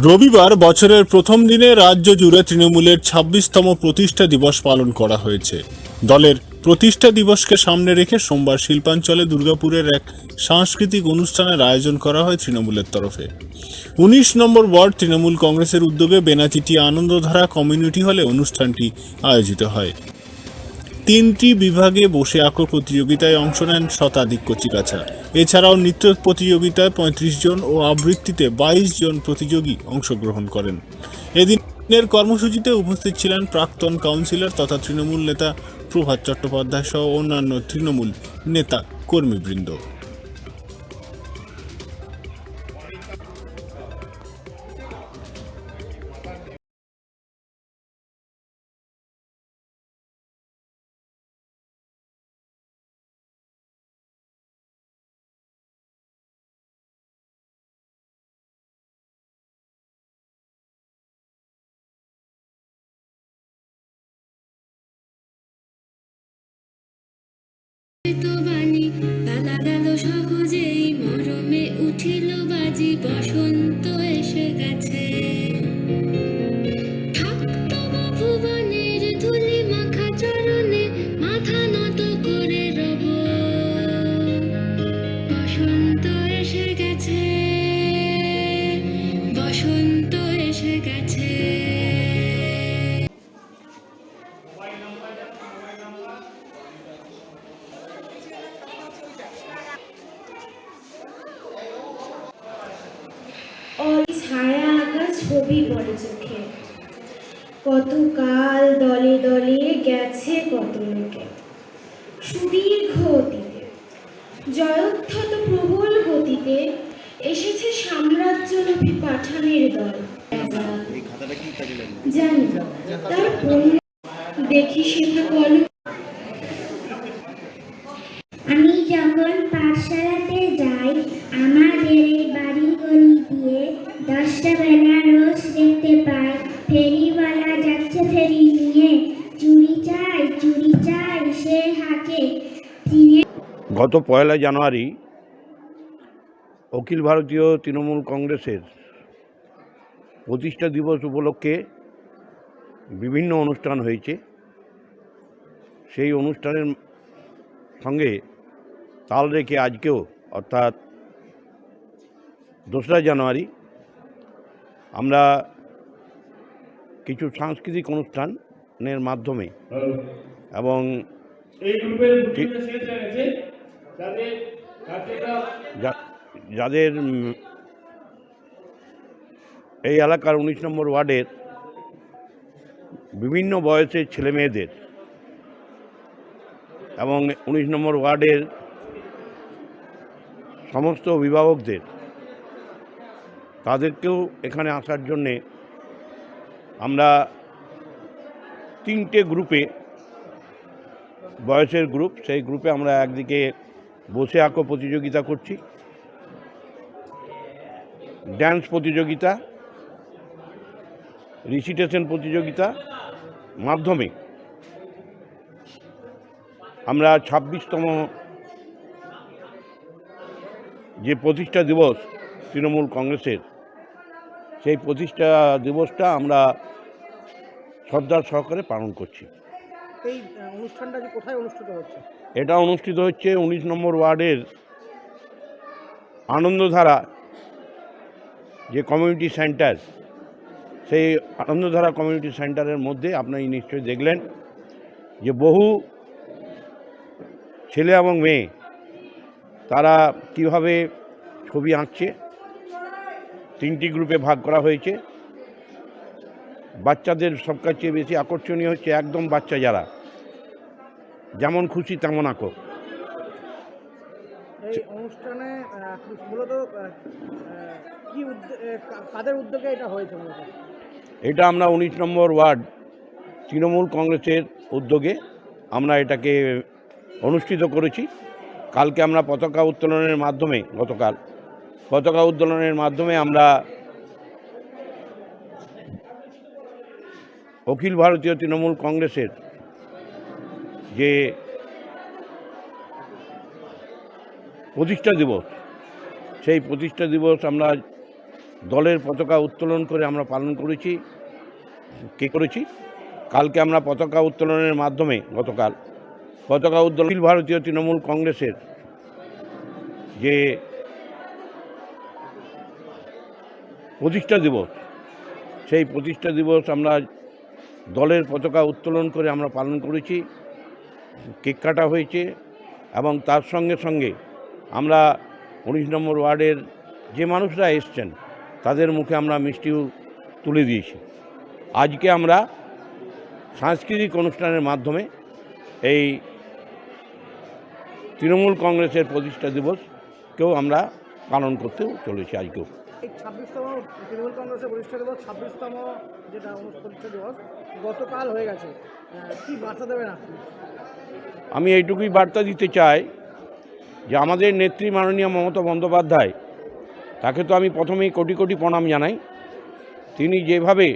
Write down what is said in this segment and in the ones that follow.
রবিবার বছরের প্রথম দিনে রাজ্য জুড়ে তৃণমূলের ২৬তম প্রতিষ্ঠা দিবস পালন করা হয়েছে। দলের প্রতিষ্ঠা দিবসকে সামনে রেখে সোমবার শিল্পাঞ্চলে দুর্গাপুরের এক সাংস্কৃতিক অনুষ্ঠানের আয়োজন করা হয় তৃণমূলের তরফে। ১৯ নম্বর ওয়ার্ড তৃণমূল কংগ্রেসের উদ্যোগে বেনাচিটি আনন্দধারা কমিউনিটি হলে অনুষ্ঠানটি আয়োজিত হয়। ৩টি বিভাগে বসে আঁকো প্রতিযোগিতায় অংশ নেন শতাধিক কচিকাঁচা। এছাড়াও নৃত্য প্রতিযোগিতায় ৩৫ জন ও আবৃত্তিতে ২২ জন প্রতিযোগী অংশগ্রহণ করেন। এদিনের কর্মসূচিতে উপস্থিত ছিলেন প্রাক্তন কাউন্সিলর তথা তৃণমূল নেতা প্রভাত চট্টোপাধ্যায় সহ অন্যান্য তৃণমূল নেতা কর্মীবৃন্দ। তো বাণী বেলা গেল সহজেই মরমে উঠিল বাজি, বসন্ত এসে গেছে। থাকতো ভুবনের ধুলি মাখা চরণে, মাথা নত করে রব। বসন্ত এসে গেছে, বসন্ত এসে গেছে। ছায়া আঁকা ছবি পড়ে চোখে, কত কাল দলে দলে গেছে কত লোকে। সুদীর্ঘ অতীতে জয়োত্থত প্রবল গতিতে এসেছে সাম্রাজ্যলোভী পাঠানের দল। জানি তার দেখি শেখা কল। আমি যখন পাঠশালাতে যাই, আমাদের এই বাড়ি গলি দিয়ে 10টা বেলা রোজ দেখতে পাই ফেরিওয়ালা যাচ্ছে ফেরি নিয়ে। চুরি চাই সে হাঁকে। গত ১লা জানুয়ারি অখিল ভারতীয় তৃণমূল কংগ্রেসের প্রতিষ্ঠা দিবস উপলক্ষে বিভিন্ন অনুষ্ঠান হয়েছে। সেই অনুষ্ঠানের সঙ্গে তাল রেখে আজকেও অর্থাৎ ২রা জানুয়ারি আমরা কিছু সাংস্কৃতিক অনুষ্ঠানের মাধ্যমে এবং যাদের এই এলাকার ১৯ নম্বর ওয়ার্ডের বিভিন্ন বয়সের ছেলেমেয়েদের এবং ১৯ নম্বর ওয়ার্ডের সমস্ত অভিভাবকদের, তাদেরকেও এখানে আসার জন্যে আমরা 3টে গ্রুপে, বয়সের গ্রুপ, সেই গ্রুপে আমরা একদিকে বসে আঁকো প্রতিযোগিতা করছি, ড্যান্স প্রতিযোগিতা, রিসিটেশন প্রতিযোগিতা মাধ্যমে আমরা ২৬তম যে প্রতিষ্ঠা দিবস তৃণমূল কংগ্রেসের, সেই প্রতিষ্ঠা দিবসটা আমরা শ্রদ্ধার সহকারে পালন করছি। এই অনুষ্ঠানটা কোথায় অনুষ্ঠিত হচ্ছে? এটা অনুষ্ঠিত হচ্ছে ১৯ নম্বর ওয়ার্ডের আনন্দধারা যে কমিউনিটি সেন্টার, সেই আনন্দধারা কমিউনিটি সেন্টারের মধ্যে আপনারা নিশ্চয়ই দেখলেন যে বহু ছেলে এবং মেয়ে তারা কীভাবে ছবি আঁকছে। 3টি গ্রুপে ভাগ করা হয়েছে। বাচ্চাদের সবচেয়ে বেশি আকর্ষণীয় হচ্ছে একদম বাচ্চা যারা, যেমন খুশি তেমন আঁকো। এই অনুষ্ঠানে মূলত কি কাদের উদ্যোগে এটা হয়েছে? মূলত এটা আমরা ১৯ নম্বর ওয়ার্ড তৃণমূল কংগ্রেসের উদ্যোগে আমরা এটাকে অনুষ্ঠিত করেছি। কালকে আমরা পতাকা উত্তোলনের মাধ্যমে, গতকাল পতাকা উত্তোলনের মাধ্যমে আমরা অখিল ভারতীয় তৃণমূল কংগ্রেসের যে প্রতিষ্ঠা দিবস, সেই প্রতিষ্ঠা দিবস আমরা দলের পতাকা উত্তোলন করে আমরা পালন করেছি। কালকে আমরা পতাকা উত্তোলনের মাধ্যমে গতকাল পতাকা উত্তোলন ভারতীয় তৃণমূল কংগ্রেসের যে প্রতিষ্ঠা দিবস, সেই প্রতিষ্ঠা দিবস আমরা দলের পতাকা উত্তোলন করে আমরা পালন করেছি। কেক কাটা হয়েছে এবং তার সঙ্গে সঙ্গে আমরা 19 নম্বর ওয়ার্ডের যে মানুষরা এসছেন তাদের মুখে আমরা মিষ্টিও তুলে দিয়েছি। আজকে আমরা সাংস্কৃতিক অনুষ্ঠানের মাধ্যমে এই তৃণমূল কংগ্রেসের প্রতিষ্ঠা দিবসকেও আমরা পালন করতেও চলেছি। আজকেও এই 26তম তৃণমূল কংগ্রেসের প্রতিষ্ঠা দিবস, 26তম যেটা প্রতিষ্ঠা দিবস গতকাল হয়ে গেছে, কি বার্তা দেবেন আপনি? আমি এইটুকুই বার্তা দিতে চাই যে আমাদের নেত্রী মাননীয় মমতা বন্দ্যোপাধ্যায়, তাকে তো আমি প্রথমেই কোটি কোটি প্রণাম জানাই। তিনি যেভাবে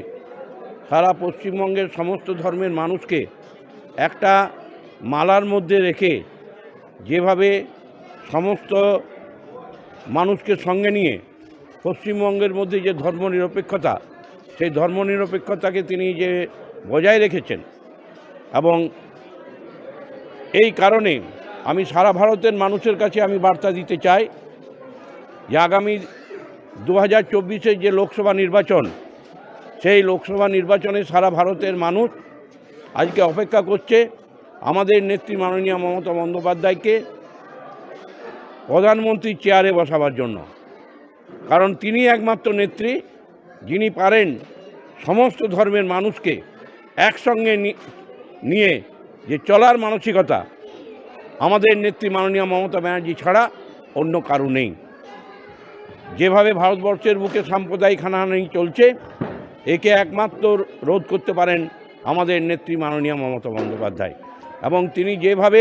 সারা পশ্চিমবঙ্গের সমস্ত ধর্মের মানুষকে একটা মালার মধ্যে রেখে যেভাবে সমস্ত মানুষকে সঙ্গে নিয়ে পশ্চিমবঙ্গের মধ্যে যে ধর্মনিরপেক্ষতা, সেই ধর্মনিরপেক্ষতাকে তিনি যে বজায় রেখেছেন, এবং এই কারণে আমি সারা ভারতের মানুষের কাছে আমি বার্তা দিতে চাই যে আগামী 2024-এর যে লোকসভা নির্বাচন, সেই লোকসভা নির্বাচনে সারা ভারতের মানুষ আজকে অপেক্ষা করছে আমাদের নেত্রী মাননীয় মমতা বন্দ্যোপাধ্যায়কে প্রধানমন্ত্রীর চেয়ারে বসাবার জন্য। কারণ তিনি একমাত্র নেত্রী যিনি পারেন সমস্ত ধর্মের মানুষকে একসঙ্গে নিয়ে যে চলার মানসিকতা, আমাদের নেত্রী মাননীয় মমতা ব্যানার্জি ছাড়া অন্য কারো নেই। যেভাবে ভারতবর্ষের বুকে সাম্প্রদায়িক হানাহানি চলছে, একে একমাত্র রোধ করতে পারেন আমাদের নেত্রী মাননীয় মমতা বন্দ্যোপাধ্যায়। এবং তিনি যেভাবে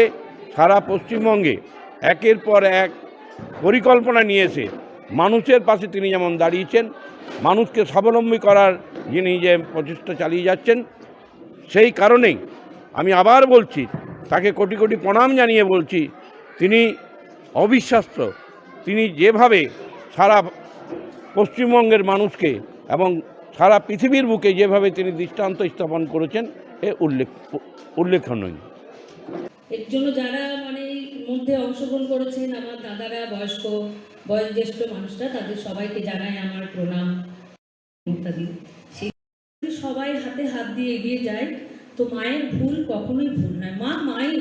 সারা পশ্চিমবঙ্গে একের পর এক পরিকল্পনা নিয়ে এসে মানুষের পাশে তিনি যেমন দাঁড়িয়েছেন, মানুষকে স্বাবলম্বী করার যিনি যে প্রচেষ্টা চালিয়ে যাচ্ছেন, সেই কারণেই আমি আবার বলছি, তাকে কোটি কোটি প্রণাম জানিয়ে বলছি, তিনি অবিশ্বাস্য। তিনি যেভাবে সারা পশ্চিমবঙ্গের মানুষকে এবং সারা পৃথিবীর বুকে যেভাবে তিনি দৃষ্টান্ত স্থাপন করেছেন, এ উল্লেখনীয়। এর জন্য যারা মানে মধ্যে অংশগ্রহণ করেছেন, আমার দাদারা, বয়োজ্যেষ্ঠ মানুষরা, তাদের সবাইকে জানাই আমার প্রণাম। সেই সবাই হাতে হাত দিয়ে এগিয়ে যায়, তো মায়ের ভুল কখনোই ভুল নয়, মাই হয়।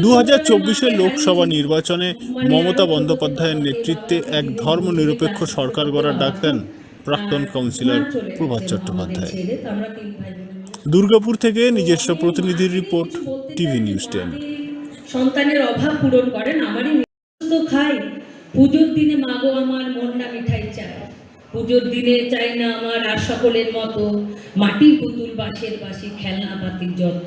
2024-এর লোকসভা নির্বাচনে মমতা বন্দ্যোপাধ্যায়ের নেতৃত্বে এক ধর্মনিরপেক্ষ সরকার গড়ার ডাক দেন প্রাক্তন কাউন্সিলর প্রভাত চট্টোপাধ্যায়। দুর্গাপুর থেকে নিজস্ব প্রতিনিধির রিপোর্ট, টিভি নিউজ 10। সন্তানের অভাব পূরণ করেন, আমারই তো খাই। পুজোর দিনে মাগো আমার মন না মিঠাই চাই, পুজোর দিনে চাই না আমার আর সকলের মতো মাটির পুতুল, বাঁশের বাঁশি, খেলনা পাতির যত।